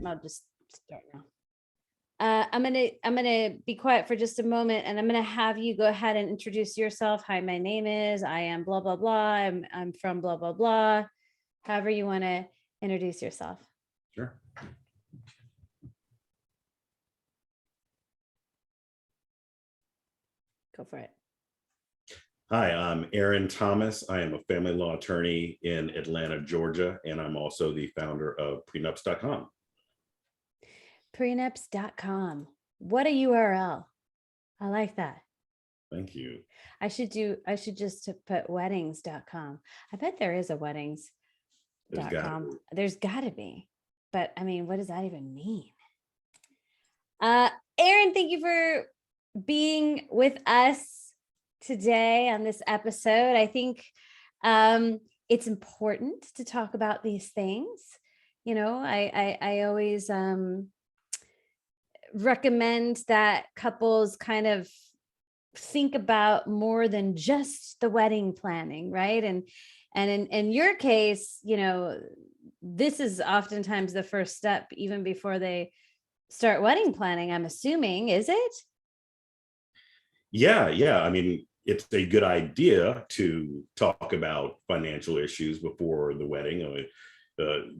I'll just start now. I'm gonna be quiet for just a moment, and I'm gonna have you go ahead and introduce yourself. Hi, my name is. I am blah blah blah. I'm from blah blah blah. However you want to introduce yourself. Sure. Go for it. Hi, I'm Aaron Thomas. I am a family law attorney in Atlanta, Georgia, and I'm also the founder of prenups.com. Prenups.com. What a URL. I like that. Thank you. I should just put weddings.com. I bet there is a weddings.com. There's gotta be. But I mean, what does that even mean? Aaron, thank you for being with us today on this episode. I think it's important to talk about these things. You know, I always recommend that couples kind of think about more than just the wedding planning, right? And in your case, you know, this is oftentimes the first step, even before they start wedding planning, I'm assuming, is it? Yeah. I mean, it's a good idea to talk about financial issues before the wedding.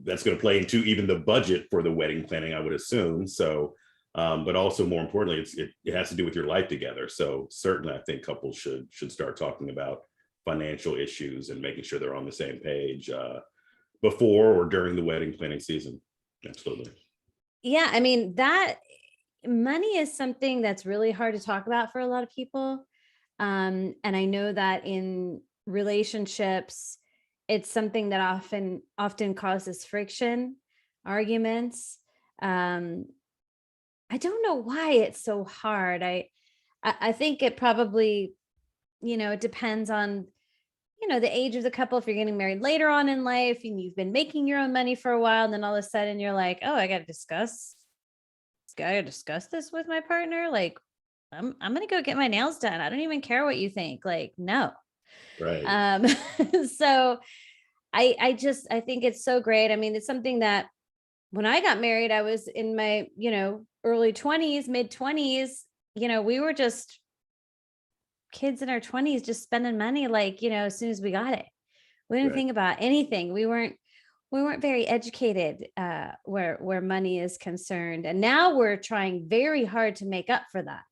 That's going to play into even the budget for the wedding planning, I would assume. So, but also more importantly, it has to do with your life together. So certainly, I think couples should start talking about financial issues and making sure they're on the same page before or during the wedding planning season. Absolutely. Yeah, I mean, that money is something that's really hard to talk about for a lot of people. And I know that in relationships, it's something that often causes friction, arguments. I don't know why it's so hard. I think it probably, you know, it depends on, you know, the age of the couple. If you're getting married later on in life and you've been making your own money for a while, and then all of a sudden you're like, oh, I got to discuss this with my partner. Like, I'm going to go get my nails done. I don't even care what you think. Like, no. Right. So I think it's so great. I mean, it's something that when I got married, I was in my, you know, early 20s, mid 20s, you know, we were just kids in our 20s, just spending money, like, you know, as soon as we got it. We didn't think about anything. We weren't very educated where money is concerned. And now we're trying very hard to make up for that.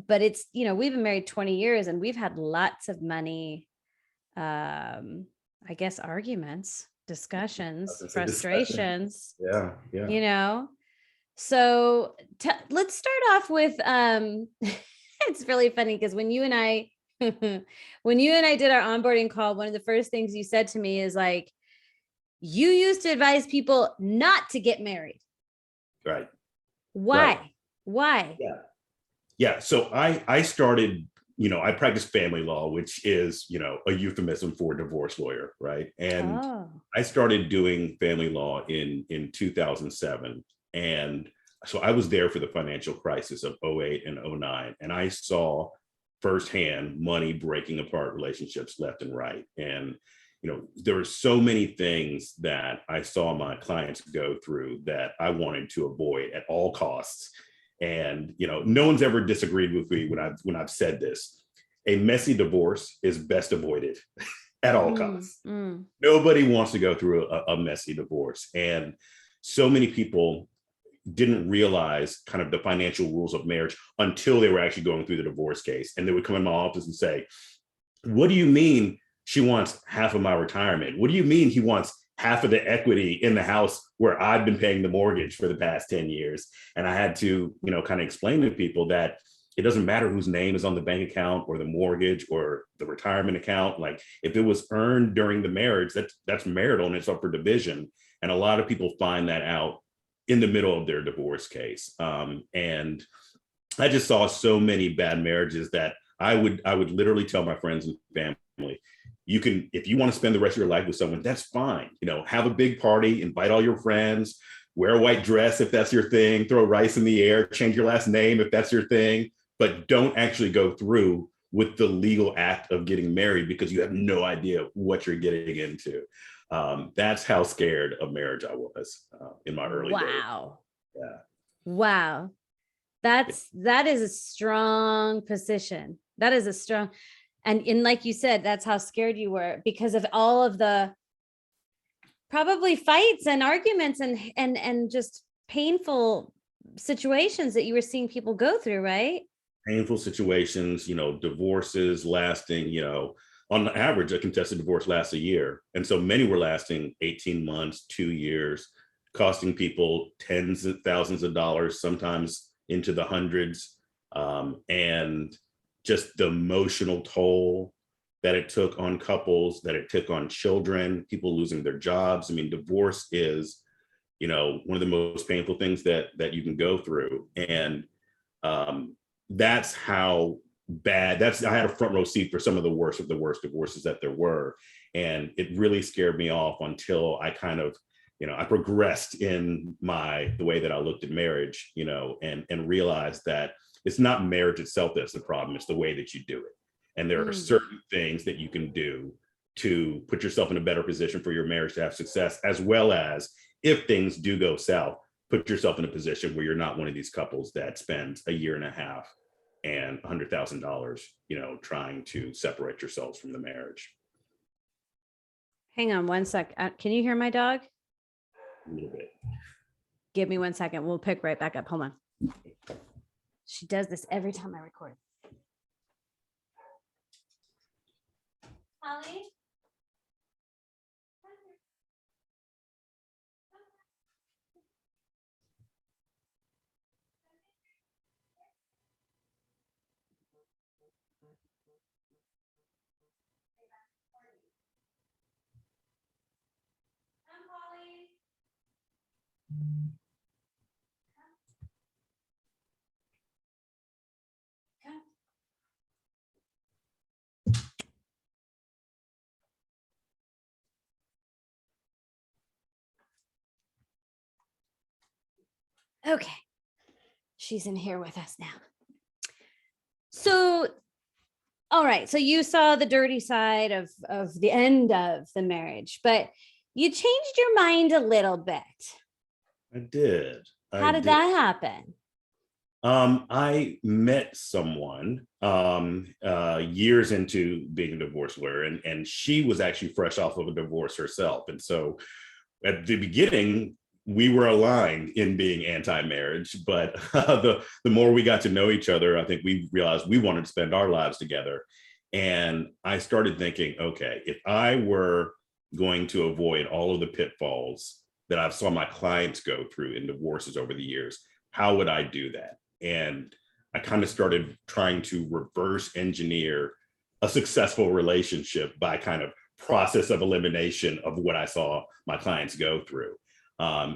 But it's, you know, we've been married 20 years and we've had lots of money, I guess, arguments, discussions, frustrations. Yeah. You know, so let's start off with, it's really funny because when you and I did our onboarding call, one of the first things you said to me is like, you used to advise people not to get married. Right. Why? Right. Why? Yeah. So I started, you know, I practice family law, which is, you know, a euphemism for a divorce lawyer. Right. And I started doing family law in 2007. And so I was there for the financial crisis of 08 and 09. And I saw firsthand money breaking apart relationships left and right. And, you know, there were so many things that I saw my clients go through that I wanted to avoid at all costs. And, you know, no one's ever disagreed with me when I've said this. A messy divorce is best avoided at all costs. Nobody wants to go through a messy divorce. And so many people didn't realize kind of the financial rules of marriage until they were actually going through the divorce case. And they would come in my office and say, what do you mean she wants half of my retirement? What do you mean he wants half of the equity in the house where I've been paying the mortgage for the past 10 years? And I had to, you know, kind of explain to people that it doesn't matter whose name is on the bank account or the mortgage or the retirement account. Like if it was earned during the marriage, that's marital and it's up for division. And a lot of people find that out in the middle of their divorce case. And I just saw so many bad marriages that I would literally tell my friends and family, you can, if you want to spend the rest of your life with someone, that's fine. You know, have a big party, invite all your friends, wear a white dress if that's your thing, throw rice in the air, change your last name if that's your thing, but don't actually go through with the legal act of getting married because you have no idea what you're getting into. That's how scared of marriage I was in my early days. Wow. Yeah. Wow. That is a strong position. That is a strong, and like you said, that's how scared you were because of all of the probably fights and arguments and just painful situations that you were seeing people go through, right? Painful situations, divorces lasting, on average, a contested divorce lasts a year. And so many were lasting 18 months, 2 years, costing people tens of thousands of dollars, sometimes into the hundreds. And just the emotional toll that it took on couples, that it took on children, people losing their jobs. I mean, divorce is, one of the most painful things that you can go through. And that's how bad I had a front row seat for some of the worst divorces that there were. And it really scared me off until I kind of, I progressed in the way that I looked at marriage, and realized that it's not marriage itself that's the problem, it's the way that you do it. And there are certain things that you can do to put yourself in a better position for your marriage to have success, as well as if things do go south, put yourself in a position where you're not one of these couples that spends a year and a half and $100,000, trying to separate yourselves from the marriage. Hang on one sec. Can you hear my dog? A little bit. Give me 1 second. We'll pick right back up. Hold on. She does this every time I record. Holly? Okay. She's in here with us now. So, all right. So you saw the dirty side of the end of the marriage, but you changed your mind a little bit. I did. How did that happen? I met someone years into being a divorce lawyer, and she was actually fresh off of a divorce herself. And so at the beginning, we were aligned in being anti-marriage, but the more we got to know each other, I think we realized we wanted to spend our lives together. And I started thinking, okay, if I were going to avoid all of the pitfalls that I've saw my clients go through in divorces over the years, how would I do that? And I kind of started trying to reverse engineer a successful relationship by kind of process of elimination of what I saw my clients go through.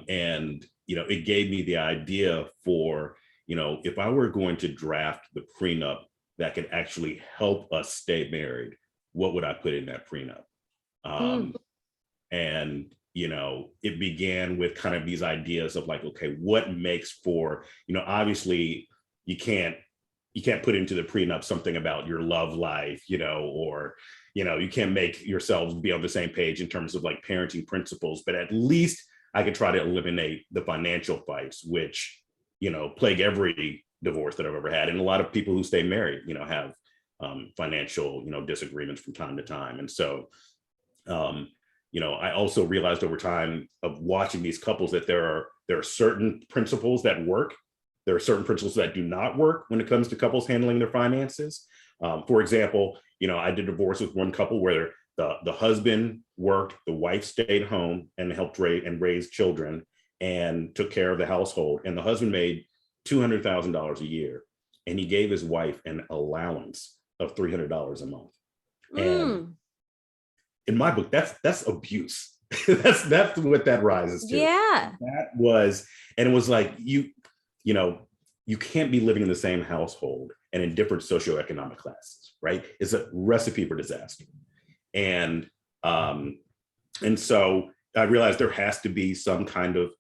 And, it gave me the idea for, if I were going to draft the prenup that could actually help us stay married, what would I put in that prenup? And, it began with kind of these ideas of like, okay, what makes for, obviously you can't put into the prenup something about your love life, or, you can't make yourselves be on the same page in terms of like parenting principles, but at least I could try to eliminate the financial fights, which, plague every divorce that I've ever had. And a lot of people who stay married, have financial, disagreements from time to time. And so, I also realized over time of watching these couples that there are certain principles that work. There are certain principles that do not work when it comes to couples handling their finances. For example, I did divorce with one couple where the husband worked, the wife stayed home and helped raise children and took care of the household. And the husband made $200,000 a year, and he gave his wife an allowance of $300 a month. And in my book, that's abuse. that's what that rises to. Yeah. That was, and it was like, you can't be living in the same household and in different socioeconomic classes, right? It's a recipe for disaster. And so I realized there has to be some kind of,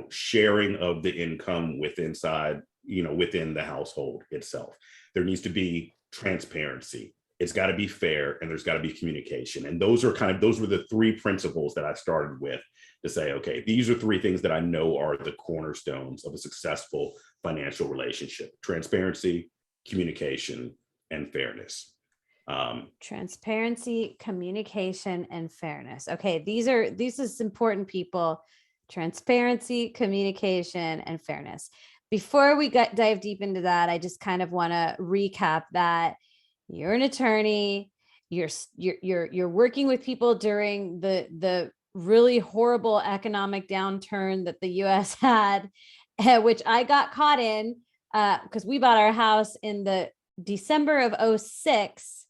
sharing of the income within the household itself. There needs to be transparency. it's got to be fair, and there's got to be communication. And those were the three principles that I started with to say, okay, these are three things that I know are the cornerstones of a successful financial relationship: transparency, communication, and fairness. Transparency, communication, and fairness. Okay, these is important, people. Transparency, communication, and fairness. Before we dive deep into that, I just kind of want to recap that you're an attorney. You're working with people during the really horrible economic downturn that the U.S. had, which I got caught in because we bought our house in the December of 2006.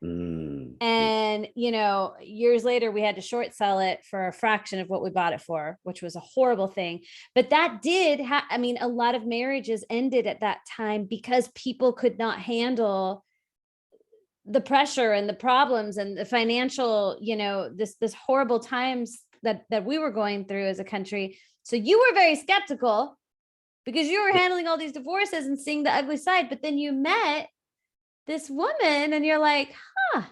And, years later, we had to short sell it for a fraction of what we bought it for, which was a horrible thing. But that did, a lot of marriages ended at that time because people could not handle the pressure and the problems and the financial, this horrible times that we were going through as a country. So you were very skeptical because you were handling all these divorces and seeing the ugly side. But then you met this woman and you're like, huh.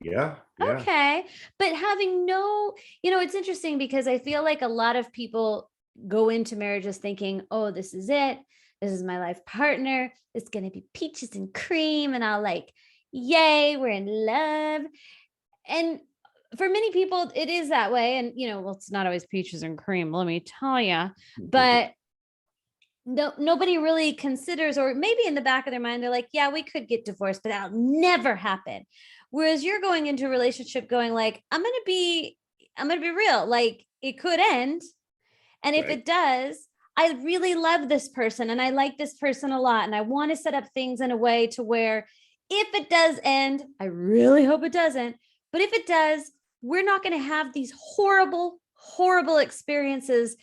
Yeah. Okay. But having it's interesting because I feel like a lot of people go into marriages thinking, oh, this is it. This is my life partner. It's going to be peaches and cream. And I'll like, yay, we're in love. And for many people, it is that way. And, it's not always peaches and cream, let me tell you. But nobody really considers, or maybe in the back of their mind, they're like, yeah, we could get divorced, but that'll never happen. Whereas you're going into a relationship going like, I'm going to be real. Like it could end. And if it does, I really love this person and I like this person a lot. And I want to set up things in a way to where if it does end, I really hope it doesn't. But if it does, we're not going to have these horrible, horrible experiences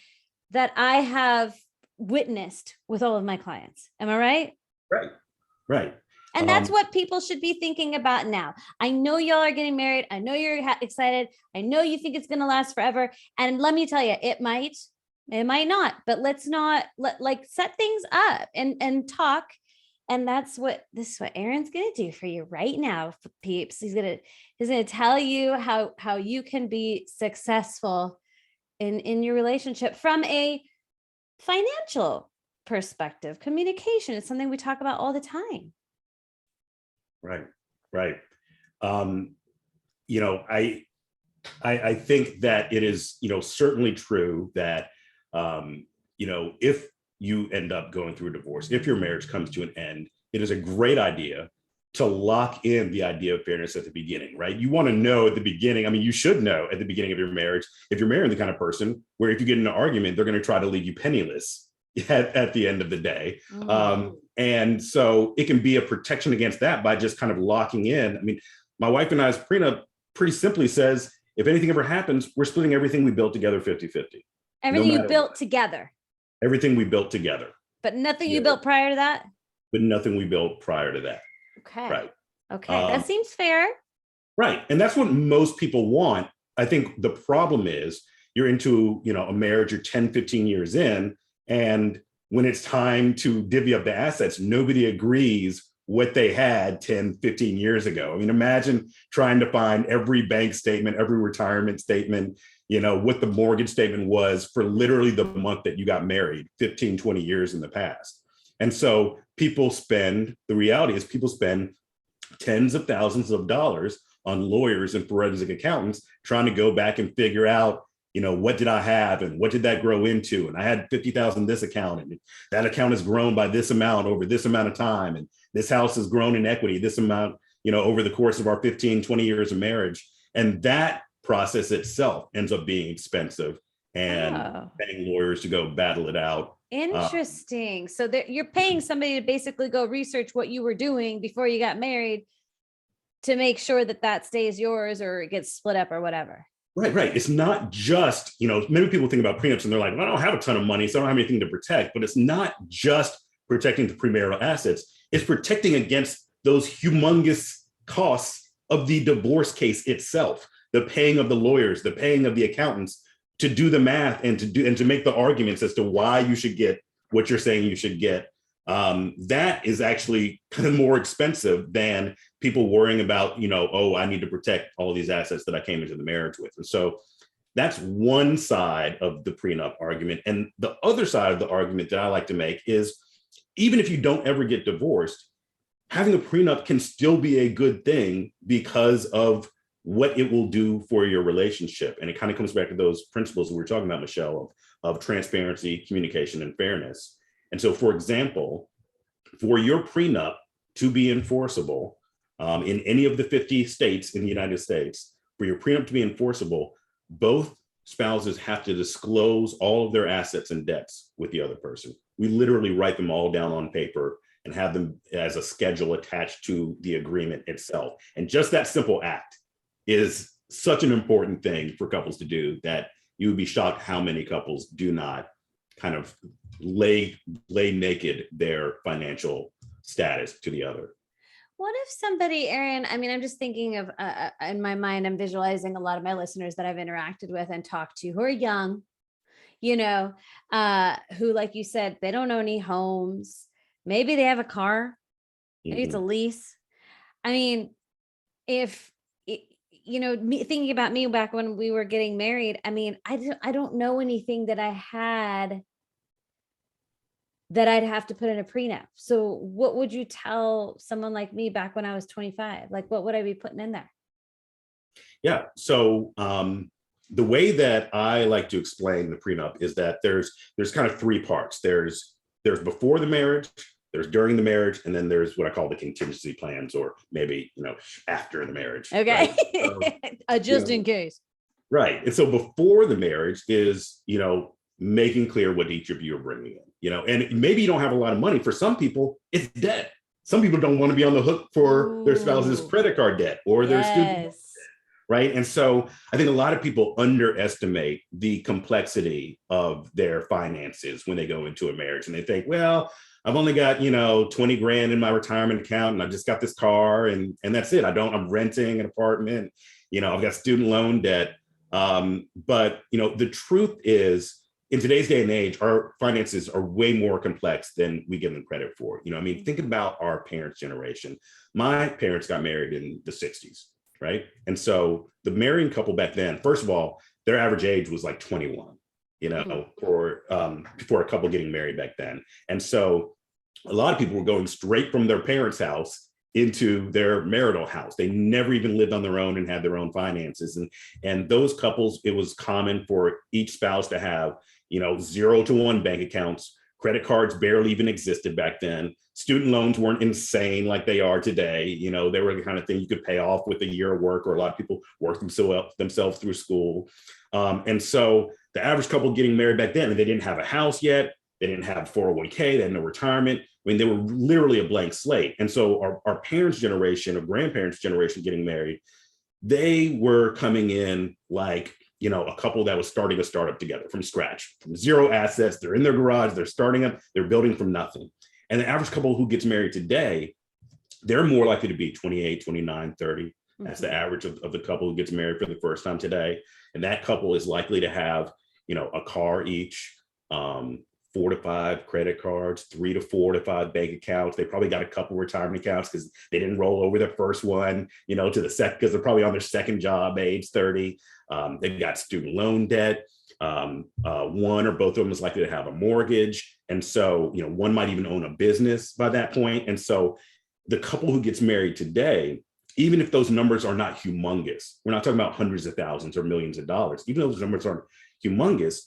that I have witnessed with all of my clients. Am I right? Right. And that's what people should be thinking about now. I know y'all are getting married. I know you're excited. I know you think it's going to last forever. And let me tell you, it might not, but let's not set things up and talk. And this is what Aaron's going to do for you right now, peeps. He's going to tell you how you can be successful in your relationship from a financial perspective. Communication is something we talk about all the time. Right. I think that it is, certainly true that, if you end up going through a divorce, if your marriage comes to an end, it is a great idea to lock in the idea of fairness at the beginning, right? You want to know at the beginning, you should know at the beginning of your marriage, if you're marrying the kind of person where if you get in an argument, they're going to try to leave you penniless at the end of the day. And so it can be a protection against that by just kind of locking in. My wife and I's prenup pretty simply says, if anything ever happens, we're splitting everything we built together 50-50. Everything you built together. Everything we built together. But nothing you built prior to that? But nothing we built prior to that. Okay. Right. Okay. That seems fair. Right. And that's what most people want. I think the problem is you're into, a marriage, you're 10, 15 years in, and when it's time to divvy up the assets, nobody agrees what they had 10, 15 years ago. Imagine trying to find every bank statement, every retirement statement, what the mortgage statement was for literally the month that you got married 15, 20 years in the past. And so the reality is people spend tens of thousands of dollars on lawyers and forensic accountants trying to go back and figure out, what did I have and what did that grow into? And I had 50,000 this account, and that account has grown by this amount over this amount of time. And this house has grown in equity, this amount, over the course of our 15, 20 years of marriage. And that process itself ends up being expensive and paying lawyers to go battle it out. Interesting. So you're paying somebody to basically go research what you were doing before you got married to make sure that stays yours or it gets split up or whatever. Right. It's not just, many people think about prenups and they're like, well, I don't have a ton of money, so I don't have anything to protect. But it's not just protecting the premarital assets. It's protecting against those humongous costs of the divorce case itself, the paying of the lawyers, the paying of the accountants to do the math and to make the arguments as to why you should get what you're saying you should get. that is actually kind of more expensive than people worrying about, oh, I need to protect all of these assets that I came into the marriage with. And so that's one side of the prenup argument. And the other side of the argument that I like to make is, even if you don't ever get divorced, having a prenup can still be a good thing because of what it will do for your relationship. And it kind of comes back to those principles we were talking about, Michelle, of transparency, communication, and fairness. And so, for example, for your prenup to be enforceable in any of the 50 states in the United States, for your prenup to be enforceable, both spouses have to disclose all of their assets and debts with the other person. We literally write them all down on paper and have them as a schedule attached to the agreement itself. And just that simple act is such an important thing for couples to do that you would be shocked how many couples do not kind of lay naked their financial status to the other. What if somebody, Aaron, I mean, I'm just thinking of, in my mind, I'm visualizing a lot of my listeners that I've interacted with and talked to who are young, who, like you said, they don't own any homes. Maybe they have a car. Maybe it's a lease. I mean, thinking about me back when we were getting married, I mean, I don't know anything that I had that I'd have to put in a prenup. So what would you tell someone like me back when I was 25? Like, what would I be putting in there? Yeah. So the way that I like to explain the prenup is that there's kind of three parts. There's before the marriage, there's during the marriage, and then there's what I call the contingency plans, or maybe, after the marriage. Okay. Right? So, just in case. Right. And so before the marriage is, making clear what each of you are bringing in, and maybe you don't have a lot of money. For some people, it's debt. Some people don't want to be on the hook for their spouse's credit card debt or their student debt, right? And so I think a lot of people underestimate the complexity of their finances when they go into a marriage, and they think, well, I've only got, 20 grand in my retirement account, and I just got this car, and that's it. I'm renting an apartment, I've got student loan debt. But the truth is, in today's day and age, our finances are way more complex than we give them credit for. Thinking about our parents' generation. My parents got married in the 60s, right? And so the marrying couple back then, first of all, their average age was like 21, for a couple getting married back then. And so a lot of people were going straight from their parents' house into their marital house. They never even lived on their own and had their own finances. And those couples, it was common for each spouse to have 0 to 1 bank accounts. Credit cards barely even existed back then. Student loans weren't insane like they are today. They were the kind of thing you could pay off with a year of work, or a lot of people worked themselves through school. And so the average couple getting married back then, and they didn't have a house yet. They didn't have 401k. They had no retirement. They were literally a blank slate. And so our parents' generation, or grandparents' generation getting married, they were coming in like, a couple that was starting a startup together from scratch, from zero assets. They're in their garage, they're starting up, they're building from nothing. And the average couple who gets married today, they're more likely to be 28, 29, 30. That's the average of the couple who gets married for the first time today. And that couple is likely to have, a car each, 4 to 5 credit cards, 3 to 4 to 5 bank accounts. They probably got a couple retirement accounts because they didn't roll over their first one, to the second, because they're probably on their second job, age 30. They've got student loan debt. One or both of them is likely to have a mortgage. And so, one might even own a business by that point. And so the couple who gets married today, even if those numbers are not humongous, we're not talking about hundreds of thousands or millions of dollars, even though those numbers aren't humongous,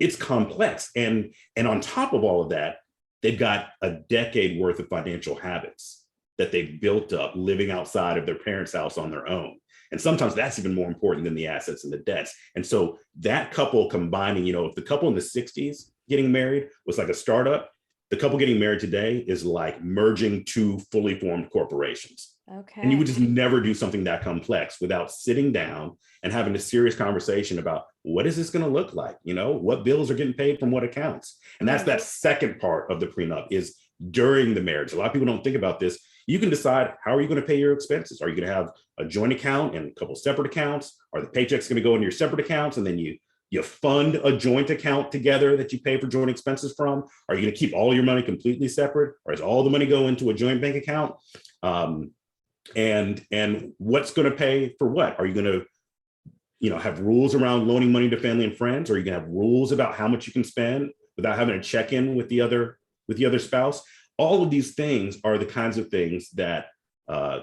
it's complex. And on top of all of that, they've got a decade worth of financial habits that they've built up living outside of their parents' house on their own. And sometimes that's even more important than the assets and the debts. And so that couple combining, if the couple in the 60s getting married was like a startup, the couple getting married today is like merging two fully formed corporations. Okay. And you would just never do something that complex without sitting down and having a serious conversation about, what is this going to look like? What bills are getting paid from what accounts? And that's that second part of the prenup, is during the marriage. A lot of people don't think about this. You can decide, how are you going to pay your expenses? Are you going to have a joint account and a couple separate accounts? Are the paychecks going to go into your separate accounts, and then you you fund a joint account together that you pay for joint expenses from? Are you going to keep all your money completely separate, or does all the money go into a joint bank account? And what's going to pay for what? Are you going to have rules around loaning money to family and friends? Or are you going to have rules about how much you can spend without having to check in with the other spouse? All of these things are the kinds of things that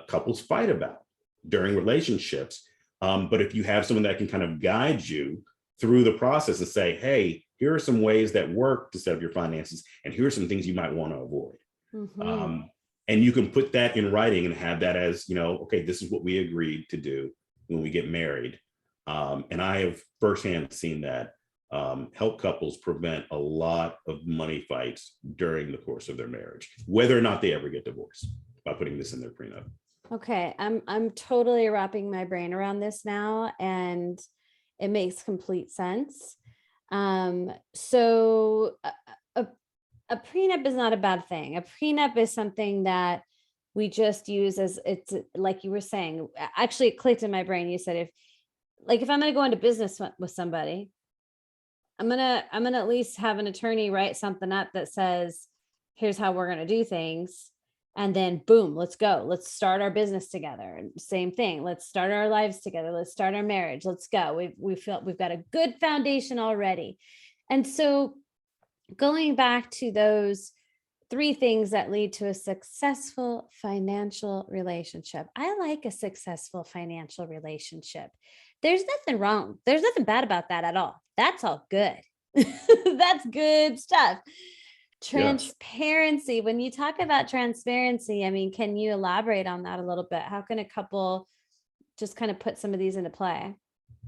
couples fight about during relationships. But if you have someone that can kind of guide you through the process and say, hey, here are some ways that work to set up your finances, and here are some things you might want to avoid. Mm-hmm. And you can put that in writing and have that as, okay, this is what we agreed to do when we get married. And I have firsthand seen that help couples prevent a lot of money fights during the course of their marriage, whether or not they ever get divorced, by putting this in their prenup. Okay, I'm totally wrapping my brain around this now, and it makes complete sense. So a prenup is not a bad thing. A prenup is something that we just use as, it's like you were saying. Actually, it clicked in my brain. You said if I'm going to go into business with somebody, I'm going to at least have an attorney write something up that says, here's how we're going to do things. And then boom, let's go. Let's start our business together. Same thing. Let's start our lives together. Let's start our marriage. Let's go. We feel we've got a good foundation already. And so going back to those 3 things that lead to a successful financial relationship. I like a successful financial relationship. There's nothing wrong. There's nothing bad about that at all. That's all good. That's good stuff. Transparency. When you talk about transparency, I mean, can you elaborate on that a little bit? How can a couple just kind of put some of these into play?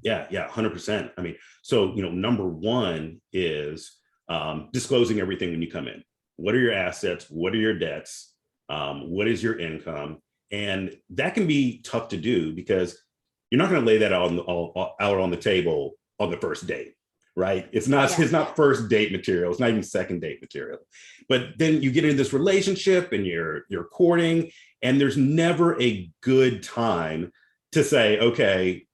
Yeah, 100%. I mean, so, number one is disclosing everything when you come in. What are your assets? What are your debts? What is your income? And that can be tough to do because you're not going to lay that out on the table on the first date, right? It's not first date material. It's not even second date material. But then you get into this relationship and you're courting, and there's never a good time to say, okay,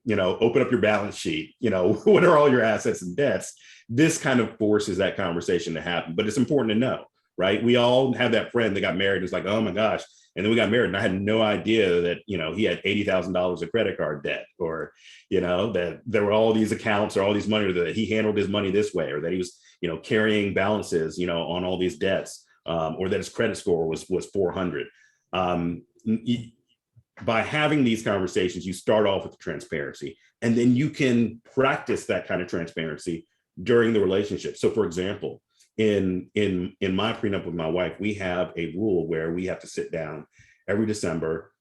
open up your balance sheet, what are all your assets and debts? This kind of forces that conversation to happen, but it's important to know, right? We all have that friend that got married and it's like, oh my gosh. And then we got married and I had no idea that, he had $80,000 of credit card debt, or, that there were all these accounts or all these money, or that he handled his money this way, or that he was, carrying balances, on all these debts, or that his credit score was 400. By having these conversations, you start off with the transparency, and then you can practice that kind of transparency during the relationship. So for example, in my prenup with my wife, we have a rule where we have to sit down every December,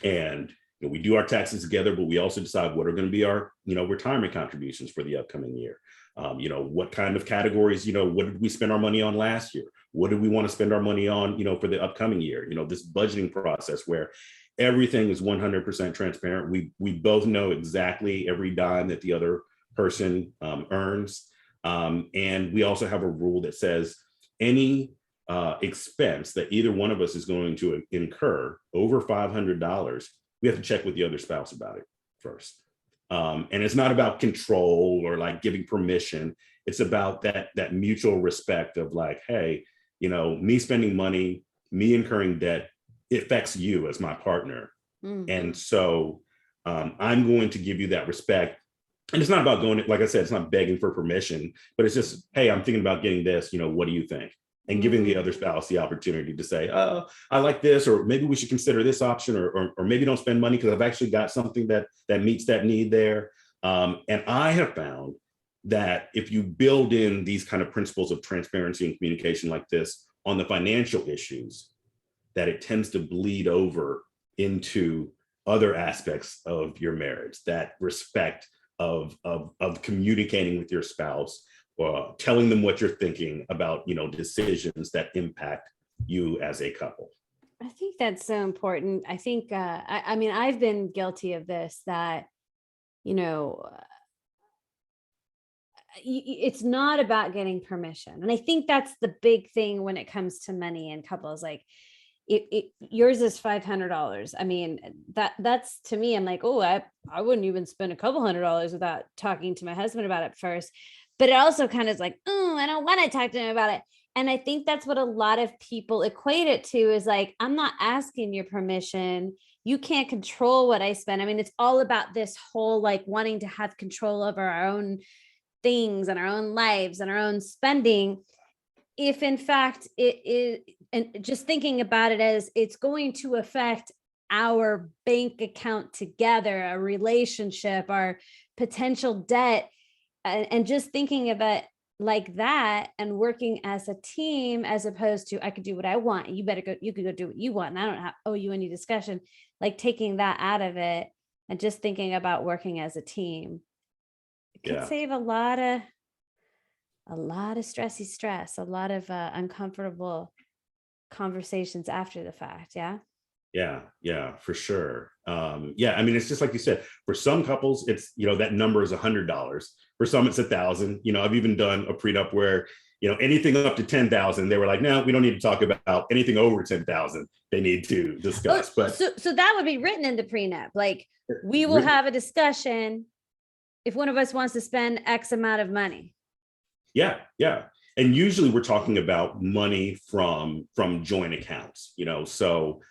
and we do our taxes together, but we also decide what are going to be our retirement contributions for the upcoming year. What kind of categories, what did we spend our money on last year? What do we want to spend our money on, for the upcoming year? This budgeting process where everything is 100% transparent. We both know exactly every dime that the other person earns. And we also have a rule that says any expense that either one of us is going to incur over $500, we have to check with the other spouse about it first. And it's not about control or like giving permission. It's about that mutual respect of like, hey, me spending money, me incurring debt, it affects you as my partner. Mm-hmm. And so I'm going to give you that respect. And it's not about going, like I said, it's not begging for permission, but it's just, hey, I'm thinking about getting this, what do you think? And giving the other spouse the opportunity to say, oh, I like this, or maybe we should consider this option, or maybe don't spend money because I've actually got something that meets that need there. And I have found that if you build in these kind of principles of transparency and communication like this on the financial issues, that it tends to bleed over into other aspects of your marriage, that respect of communicating with your spouse, telling them what you're thinking about, decisions that impact you as a couple. I think that's so important. I think, I mean, I've been guilty of this, that, it's not about getting permission. And I think that's the big thing when it comes to money and couples. Like, yours is $500. I mean, that's to me, I'm like, oh, I wouldn't even spend a couple $100 without talking to my husband about it first. But it also kind of is like, oh, I don't want to talk to him about it. And I think that's what a lot of people equate it to, is like, I'm not asking your permission. You can't control what I spend. I mean, it's all about this whole like wanting to have control over our own things and our own lives and our own spending. If in fact it is, and just thinking about it as it's going to affect our bank account together, our relationship, our potential debt, and just thinking of it like that and working as a team, as opposed to I could do what I want, you better go, you could go do what you want, and I don't owe you any discussion, like taking that out of it and just thinking about working as a team, it could Yeah. save a lot of stress, a lot of uncomfortable conversations after the fact. Yeah. Yeah, yeah, for sure. Yeah, I mean, it's just like you said, for some couples, it's, that number is $100. For some, it's 1,000. I've even done a prenup where, anything up to 10,000, they were like, no, we don't need to talk about anything over 10,000. They need to Oh, discuss. But so that would be written in the prenup. Like, we will written, have a discussion if one of us wants to spend X amount of money. yeah, yeah. And usually we're talking about money from joint accounts, so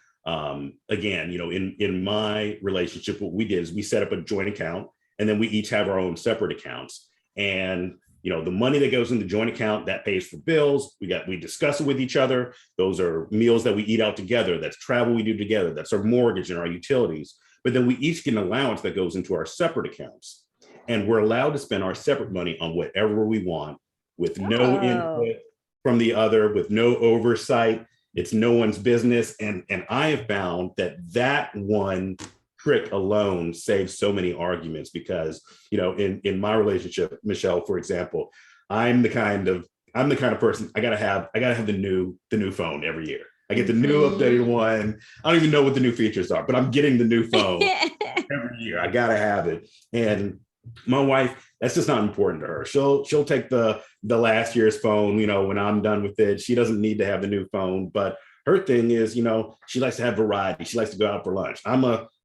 again, in my relationship, what we did is we set up a joint account, and then we each have our own separate accounts. And the money that goes in the joint account, that pays for bills. We discuss it with each other. Those are meals that we eat out together. That's travel we do together. That's our mortgage and our utilities. But then we each get an allowance that goes into our separate accounts. And we're allowed to spend our separate money on whatever we want, with no Oh, input from the other, with no oversight. It's no one's business. And I have found that one trick alone saves so many arguments, because, in my relationship, Michelle, for example, I'm the kind of person, I gotta have the new phone every year. I get the new updated one. I don't even know what the new features are, but I'm getting the new phone every year. I gotta have it. And my wife, that's just not important to her. She'll take the last year's phone, when I'm done with it. She doesn't need to have the new phone. But her thing is, she likes to have variety. She likes to go out for lunch. I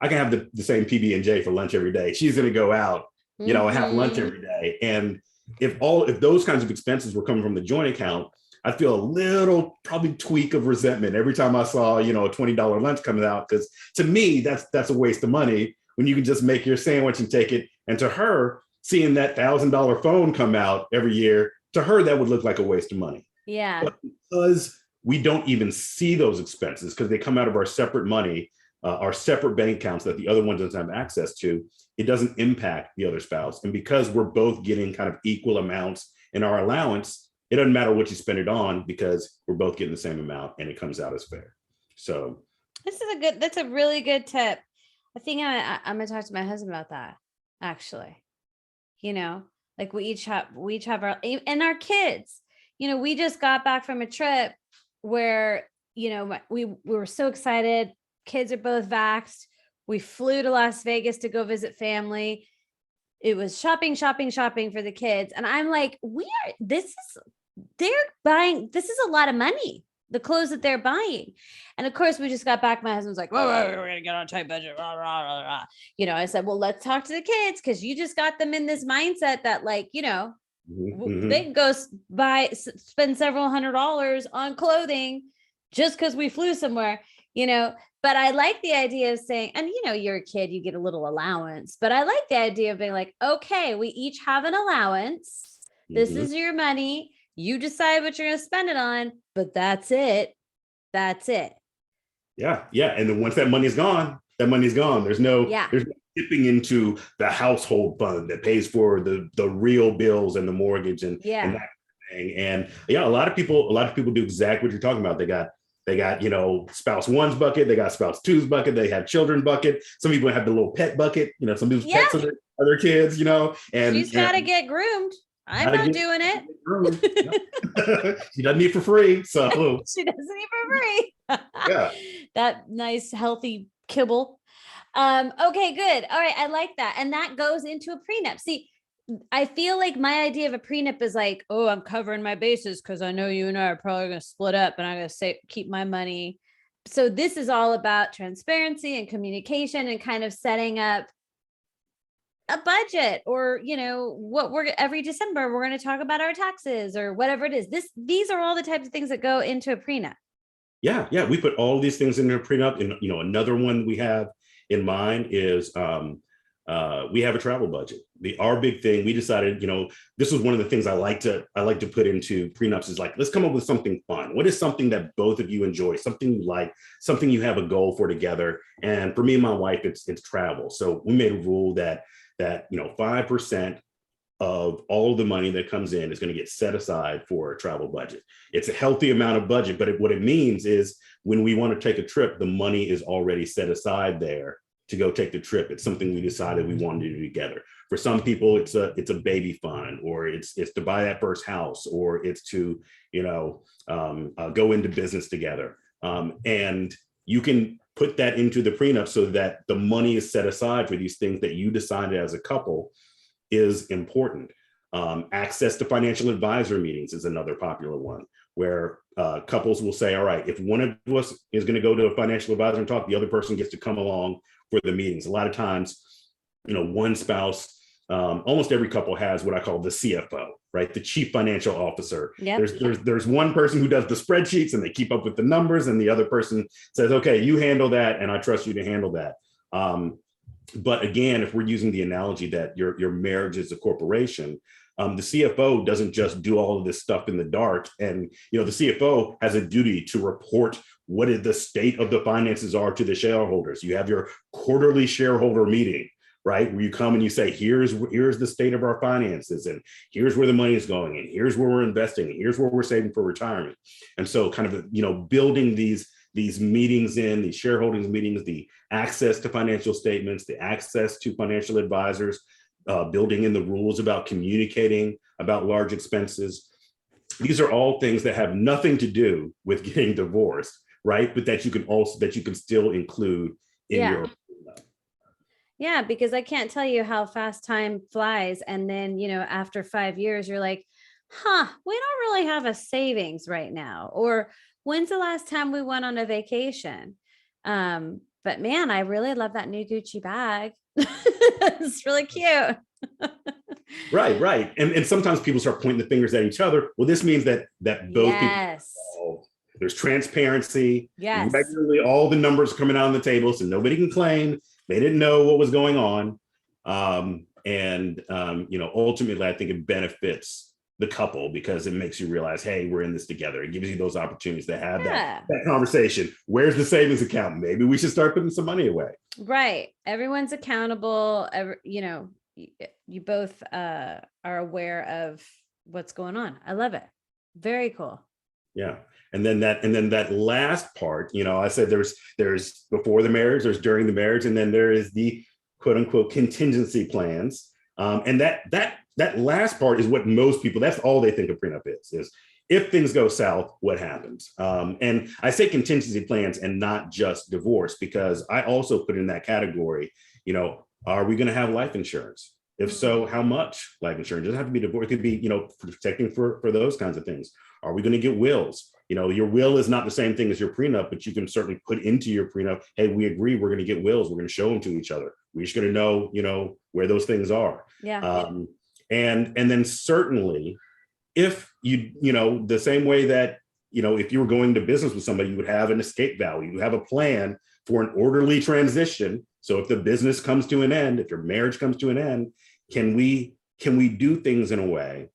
can have the same PB&J for lunch every day. She's going to go out, have lunch every day. And if those kinds of expenses were coming from the joint account, I'd feel a little probably tweak of resentment every time I saw, a $20 lunch coming out. Because to me, that's a waste of money, when you can just make your sandwich and take it. And to her, seeing that $1,000 phone come out every year, to her, that would look like a waste of money. yeah. But because we don't even see those expenses, because they come out of our separate money, our separate bank accounts that the other one doesn't have access to, it doesn't impact the other spouse. And because we're both getting kind of equal amounts in our allowance, it doesn't matter what you spend it on, because we're both getting the same amount and it comes out as fair. So That's a really good tip. I think I'm gonna talk to my husband about that, actually. Like we each have our, and our kids, we just got back from a trip where, we were so excited. Kids are both vaxxed. We flew to Las Vegas to go visit family. It was shopping for the kids. And I'm like, this is a lot of money, the clothes that they're buying. And of course, we just got back. My husband's like, well, we're going to get on a tight budget. Rah, rah, rah, rah. I said, well, let's talk to the kids, because you just got them in this mindset that they can go spend several $100s on clothing just because we flew somewhere, but I like the idea of saying, and you're a kid, you get a little allowance, but I like the idea of being like, okay, we each have an allowance. This is your money. You decide what you're going to spend it on, but that's it. That's it. Yeah. Yeah. And then once that money's gone, There's no dipping into the household fund that pays for the real bills and the mortgage and that kind of thing. And yeah, a lot of people do exactly what you're talking about. They got spouse one's bucket, they got spouse two's bucket, they have children bucket. Some people have the little pet bucket, some people's pets are their kids, and she's got to get groomed. I'm not doing it. She doesn't eat for free. So she doesn't eat for free. Yeah. That nice, healthy kibble. Okay, good. All right. I like that. And that goes into a prenup. See, I feel like my idea of a prenup is like, oh, I'm covering my bases because I know you and I are probably going to split up, and I'm going to keep my money So this is all about transparency and communication and kind of setting up a budget, or, what we're every December, we're going to talk about our taxes or whatever it is. These are all the types of things that go into a prenup. Yeah, yeah. We put all of these things in a prenup. And another one we have in mind is we have a travel budget. Our big thing, we decided, this was one of the things I like to put into prenups is like, let's come up with something fun. What is something that both of you enjoy, something you like, something you have a goal for together? And for me and my wife, it's travel. So we made a rule that 5% of all of the money that comes in is going to get set aside for a travel budget. It's a healthy amount of budget, but what it means is when we want to take a trip, the money is already set aside there to go take the trip. It's something we decided we wanted to do together. For some people, it's a baby fund, or it's to buy that first house, or it's to go into business together. And you can put that into the prenup so that the money is set aside for these things that you decided as a couple is important. Access to financial advisor meetings is another popular one, where couples will say, all right, if one of us is going to go to a financial advisor and talk, the other person gets to come along for the meetings. A lot of times, one spouse, almost every couple has what I call the CFO, right? The chief financial officer. Yep. There's one person who does the spreadsheets and they keep up with the numbers, and the other person says, okay, you handle that, and I trust you to handle that. But again, if we're using the analogy that your marriage is a corporation, the CFO doesn't just do all of this stuff in the dark. And, the CFO has a duty to report what is the state of the finances are to the shareholders. You have your quarterly shareholder meeting, right? Where you come and you say, here's the state of our finances, and here's where the money is going, and here's where we're investing, and here's where we're saving for retirement. And so kind of, building these meetings these shareholders meetings, the access to financial statements, the access to financial advisors, building in the rules about communicating about large expenses. These are all things that have nothing to do with getting divorced, right? But that you can still include in your. Yeah, because I can't tell you how fast time flies. And then, after 5 years, you're like, we don't really have a savings right now. Or when's the last time we went on a vacation? But man, I really love that new Gucci bag. It's really cute. Right. And sometimes people start pointing the fingers at each other. Well, this means that both people, there's transparency. Yes. Regularly, all the numbers coming out on the table, so nobody can claim they didn't know what was going on. Ultimately, I think it benefits the couple because it makes you realize, hey, we're in this together. It gives you those opportunities to have that conversation. Where's the savings account? Maybe we should start putting some money away. Right. Everyone's accountable. You both are aware of what's going on. I love it. Very cool. Yeah. And then that last part, I said there's before the marriage, there's during the marriage, and then there is the quote unquote contingency plans. And that last part is what most people, that's all they think a prenup is if things go south, what happens? And I say contingency plans and not just divorce, because I also put in that category, are we going to have life insurance? If so, how much life insurance? It doesn't have to be divorce. It could be, protecting for those kinds of things. Are we going to get wills? Your will is not the same thing as your prenup, but you can certainly put into your prenup, hey, we agree we're going to get wills. We're going to show them to each other. We're just going to know, where those things are. Yeah. And then certainly if the same way that, if you were going to business with somebody, you would have an escape value, you have a plan for an orderly transition. So if the business comes to an end, if your marriage comes to an end, can we do things in a way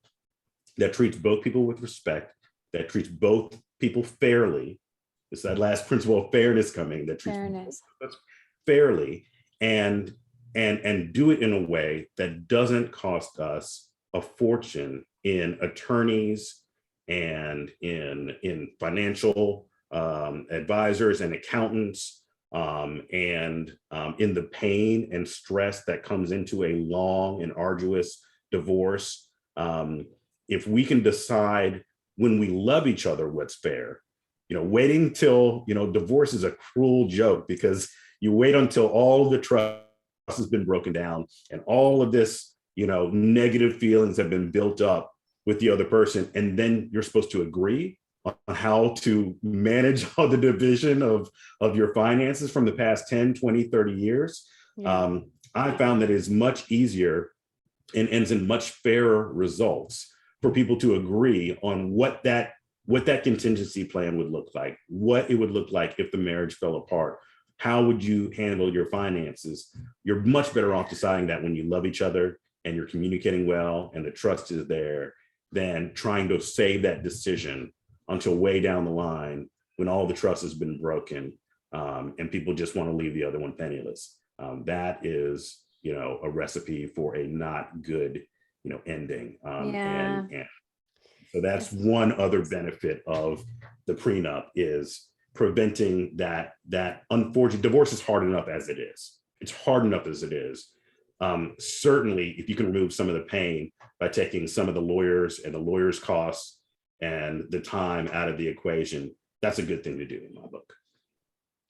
that treats both people with respect, that treats both people fairly? It's that last principle of fairness coming, that treats fairness fairly, and do it in a way that doesn't cost us a fortune in attorneys and in financial advisors and accountants, and in the pain and stress that comes into a long and arduous divorce. If we can decide when we love each other what's fair, waiting till, divorce is a cruel joke, because you wait until all of the trust has been broken down and all of this, negative feelings have been built up with the other person, and then you're supposed to agree on how to manage all the division of your finances from the past 10, 20, 30 years, Yeah. I found that it's much easier and ends in much fairer results for people to agree on what that contingency plan would look like, what it would look like if the marriage fell apart. How would you handle your finances? You're much better off deciding that when you love each other and you're communicating well and the trust is there, than trying to save that decision until way down the line when all the trust has been broken, and people just want to leave the other one penniless. That is, a recipe for a not good, ending. Yeah. And so that's one other benefit of the prenup, is preventing that unfortunate divorce. Is hard enough as it is. It's hard enough as it is. Certainly, if you can remove some of the pain by taking some of the lawyers and the lawyers' costs and the time out of the equation, that's a good thing to do in my book.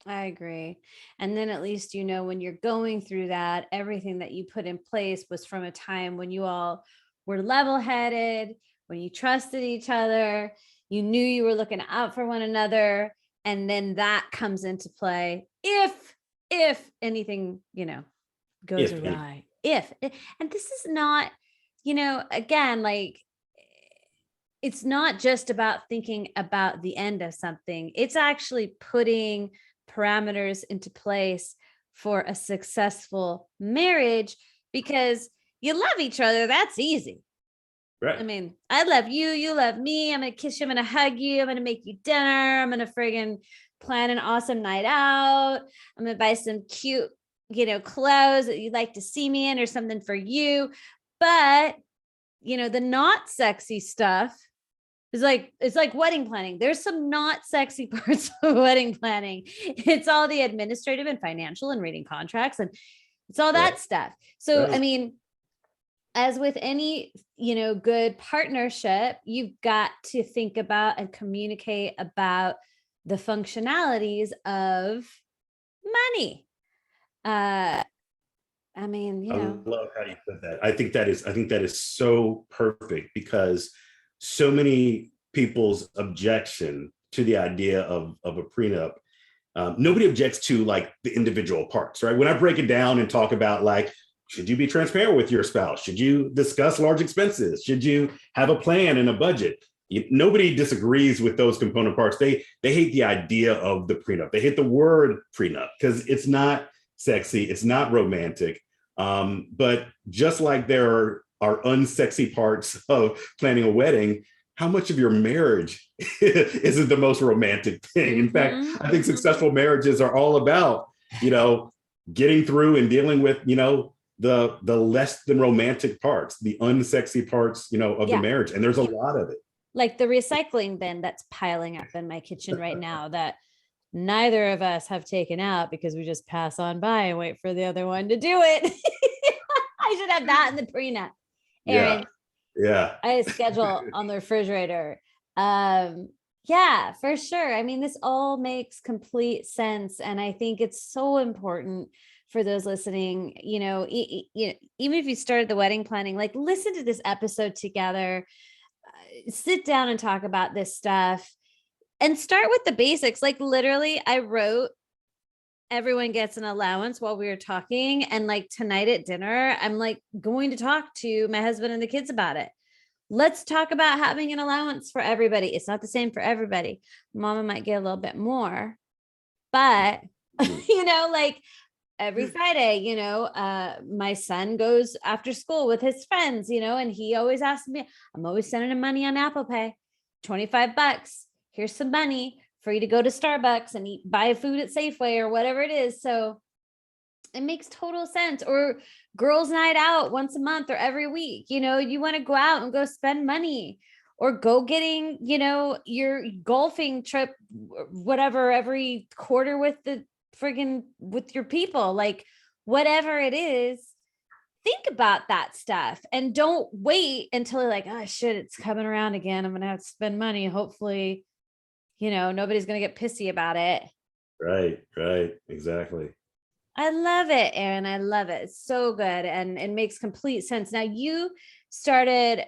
I agree. And then at least, when you're going through that, everything that you put in place was from a time when you all were level-headed, when you trusted each other, you knew you were looking out for one another. And then that comes into play if anything, goes awry. And this is not, again, like, it's not just about thinking about the end of something. It's actually putting parameters into place for a successful marriage, because you love each other. That's easy. Right. I mean, I love you. You love me. I'm going to kiss you. I'm going to hug you. I'm going to make you dinner. I'm going to friggin' plan an awesome night out. I'm going to buy some cute, clothes that you'd like to see me in, or something for you. But, the not sexy stuff is it's like wedding planning. There's some not sexy parts of wedding planning. It's all the administrative and financial and reading contracts, and it's all that stuff. So, Right. I mean, as with any, good partnership, you've got to think about and communicate about the functionalities of money. I mean, I love how you put that. I think that is so perfect, because so many people's objection to the idea of a prenup, nobody objects to like the individual parts, right? When I break it down and talk about, like, should you be transparent with your spouse? Should you discuss large expenses? Should you have a plan and a budget? Nobody disagrees with those component parts. They hate the idea of the prenup. They hate the word prenup because it's not sexy. It's not romantic. But just like there are unsexy parts of planning a wedding, how much of your marriage isn't the most romantic thing? In fact, I think successful marriages are all about, getting through and dealing with, the less than romantic parts, the unsexy parts, of the marriage. And there's a lot of it. Like the recycling bin that's piling up in my kitchen right now that neither of us have taken out because we just pass on by and wait for the other one to do it. I should have that in the prenup. Aaron, yeah. I schedule on the refrigerator. Yeah, for sure. I mean, this all makes complete sense. And I think it's so important for those listening, even if you started the wedding planning, like, listen to this episode together, sit down and talk about this stuff, and start with the basics. Like, literally, I wrote everyone gets an allowance while we were talking. And like tonight at dinner, I'm like going to talk to my husband and the kids about it. Let's talk about having an allowance for everybody. It's not the same for everybody. Mama might get a little bit more, but like every Friday, my son goes after school with his friends, and he always asks me, I'm always sending him money on Apple Pay, $25. Here's some money for you to go to Starbucks and buy food at Safeway or whatever it is. So it makes total sense. Or girls' night out once a month or every week, you want to go out and go spend money, or go getting, your golfing trip, whatever, every quarter with with your people, like whatever it is. Think about that stuff and don't wait until you're like, oh shit, it's coming around again. I'm going to have to spend money. Hopefully, nobody's going to get pissy about it. Right. Exactly. I love it, Aaron. I love it. It's so good. And it makes complete sense. Now, you started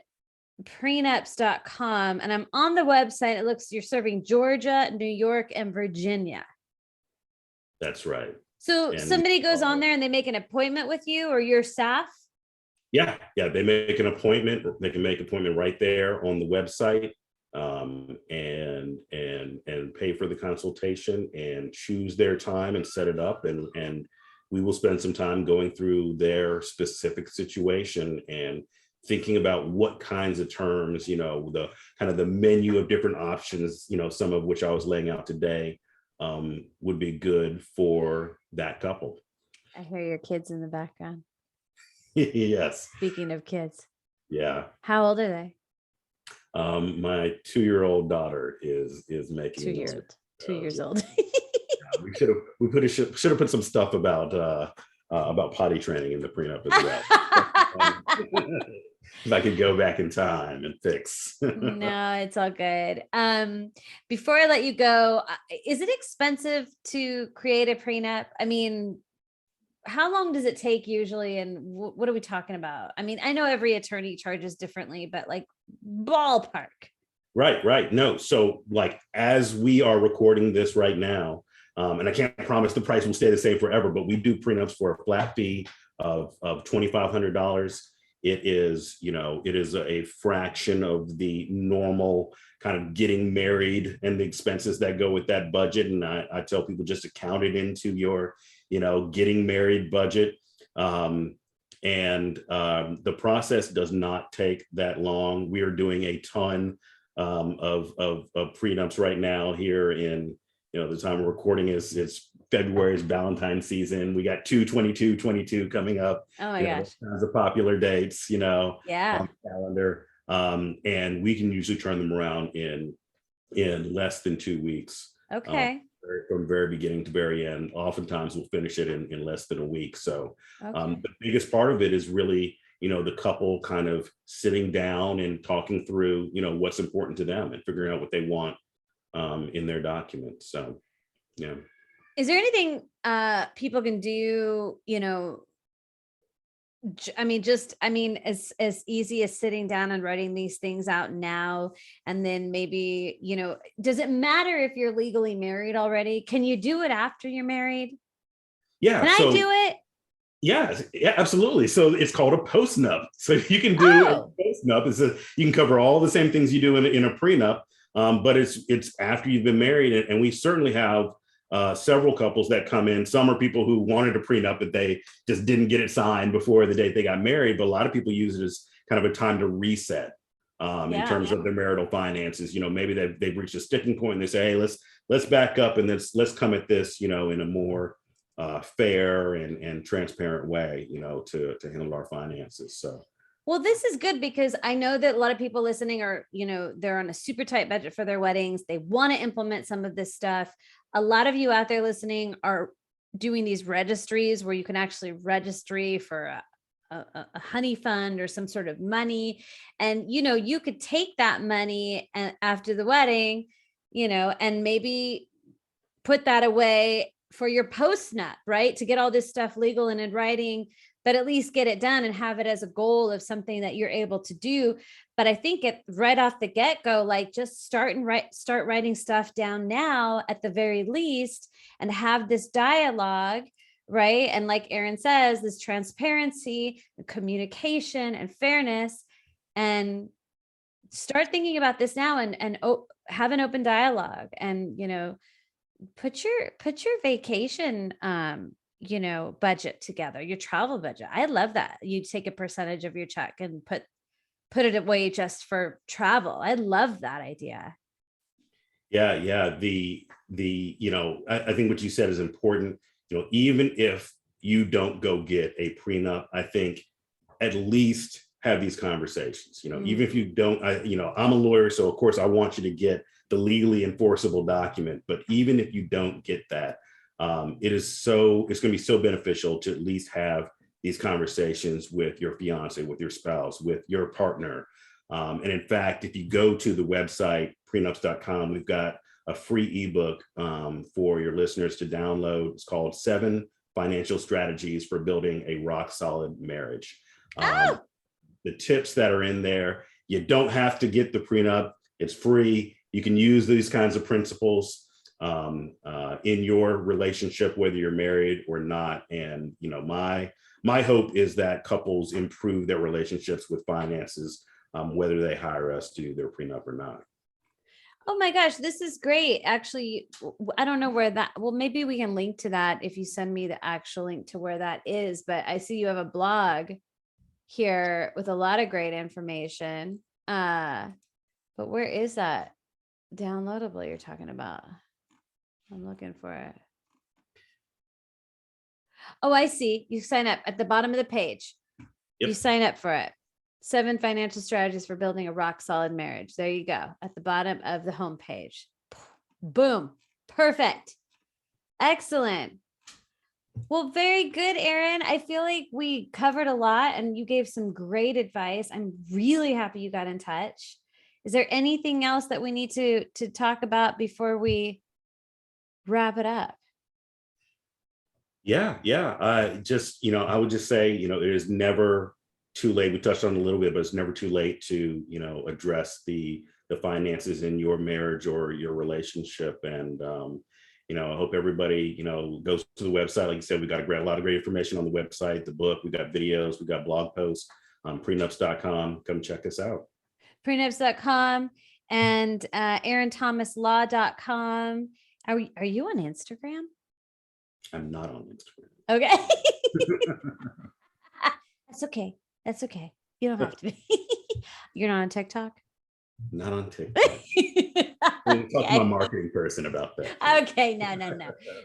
prenups.com, and I'm on the website. It looks you're serving Georgia, New York, and Virginia. That's right. So And somebody goes on there and they make an appointment with you or your staff? yeah, they make an appointment. They can make an appointment right there on the website, and pay for the consultation and choose their time and set it up, and we will spend some time going through their specific situation and thinking about what kinds of terms, the kind of the menu of different options, some of which I was laying out today, would be good for that couple. I hear your kids in the background. Yes. Speaking of kids. Yeah. How old are they? My 2-year-old daughter is making 2 years. 2 years old. We should have put some stuff about potty training in the prenup as well. If I could go back in time and fix. No, it's all good. Before I let you go, is it expensive to create a prenup? I mean, how long does it take usually? And what are we talking about? I mean, I know every attorney charges differently, but like ballpark. Right. No. So like, as we are recording this right now, and I can't promise the price will stay the same forever, but we do prenups for a flat fee of $2,500. It is a fraction of the normal kind of getting married and the expenses that go with that budget. And I tell people just to count it into your, getting married budget. The process does not take that long. We are doing a ton of prenups right now here in, the time of recording it's February, is Valentine's season. We got 2/22/22 coming up. Oh my gosh. Kinds of popular dates, Yeah. on the calendar. And we can usually turn them around in less than 2 weeks. Okay. From very beginning to very end. Oftentimes we'll finish it in less than a week. So Okay. the biggest part of it is really, the couple kind of sitting down and talking through, what's important to them and figuring out what they want in their documents. So, yeah. Is there anything people can do, as easy as sitting down and writing these things out now, and then maybe, does it matter if you're legally married already? Can you do it after you're married? Yeah. Can I do it? Yeah, absolutely. So it's called a postnup. So you can do a postnup. You can cover all the same things you do in a prenup, but it's after you've been married. And we certainly have several couples that come in. Some are people who wanted a prenup, but they just didn't get it signed before the date they got married. But a lot of people use it as kind of a time to reset in terms of their marital finances. Maybe they've reached a sticking point and they say, hey, let's back up and let's come at this, in a more fair and transparent way, to handle our finances. So. Well, this is good because I know that a lot of people listening are, they're on a super tight budget for their weddings. They want to implement some of this stuff. A lot of you out there listening are doing these registries where you can actually registry for a honey fund or some sort of money. And, you could take that money after the wedding, and maybe put that away for your postnup, right? To get all this stuff legal and in writing, but at least get it done and have it as a goal of something that you're able to do. But I think right off the get-go, like just start writing stuff down now at the very least, and have this dialogue, right? And like Erin says, this transparency, communication, and fairness, and start thinking about this now and have an open dialogue, and, put your vacation, budget together, your travel budget. I love that. You take a percentage of your check and put it away just for travel. I love that idea. Yeah. I think what you said is important. Even if you don't go get a prenup, I think at least have these conversations, even if you don't, I'm a lawyer, so of course I want you to get the legally enforceable document, but even if you don't get that, it's going to be so beneficial to at least have these conversations with your fiance, with your spouse, with your partner. And in fact, if you go to the website, prenups.com, we've got a free ebook for your listeners to download. It's called 7 Financial Strategies for Building a Rock Solid Marriage. The tips that are in there, You don't have to get the prenup. It's free. You can use these kinds of principles in your relationship, whether you're married or not. And, you know, my hope is that couples improve their relationships with finances, whether they hire us to do their prenup or not. Oh my gosh, this is great. Actually, I don't know where that, well, maybe we can link to that if you send me the actual link to where that is, but I see you have a blog here with a lot of great information. But where is that downloadable you're talking about? I'm looking for it. Oh, I see. You sign up at the bottom of the page. Yep. You sign up for it. 7 financial strategies for building a rock solid marriage. There you go. At the bottom of the homepage. Boom. Perfect. Excellent. Well, very good, Aaron. I feel like we covered a lot and you gave some great advice. I'm really happy you got in touch. Is there anything else that we need to talk about before we wrap it up? Yeah. Just, you know, I would just say, you know, it is never too late. We touched on it a little bit, but it's never too late to, you know, address the finances in your marriage or your relationship. And, you know, I hope everybody, you know, goes to the website. Like you said, we got a lot of great information on the website, the book, we got videos, we got blog posts, prenups.com. Come check us out. Prenups.com and AaronThomasLaw.com. Are you on Instagram? I'm not on Instagram. Okay. That's okay. That's okay. You don't have to be. You're not on TikTok? Not on TikTok. We'll talk to my marketing person about that. Okay.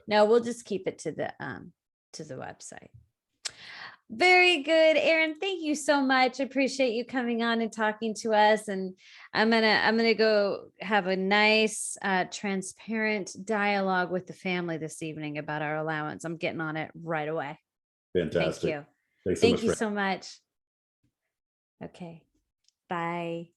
No, we'll just keep it to the website. Very good, Aaron. Thank you so much. I appreciate you coming on and talking to us. And I'm gonna go have a nice, transparent dialogue with the family this evening about our allowance. I'm getting on it right away. Fantastic. Thank you. Thanks so much. Thank you so much. Okay. Bye.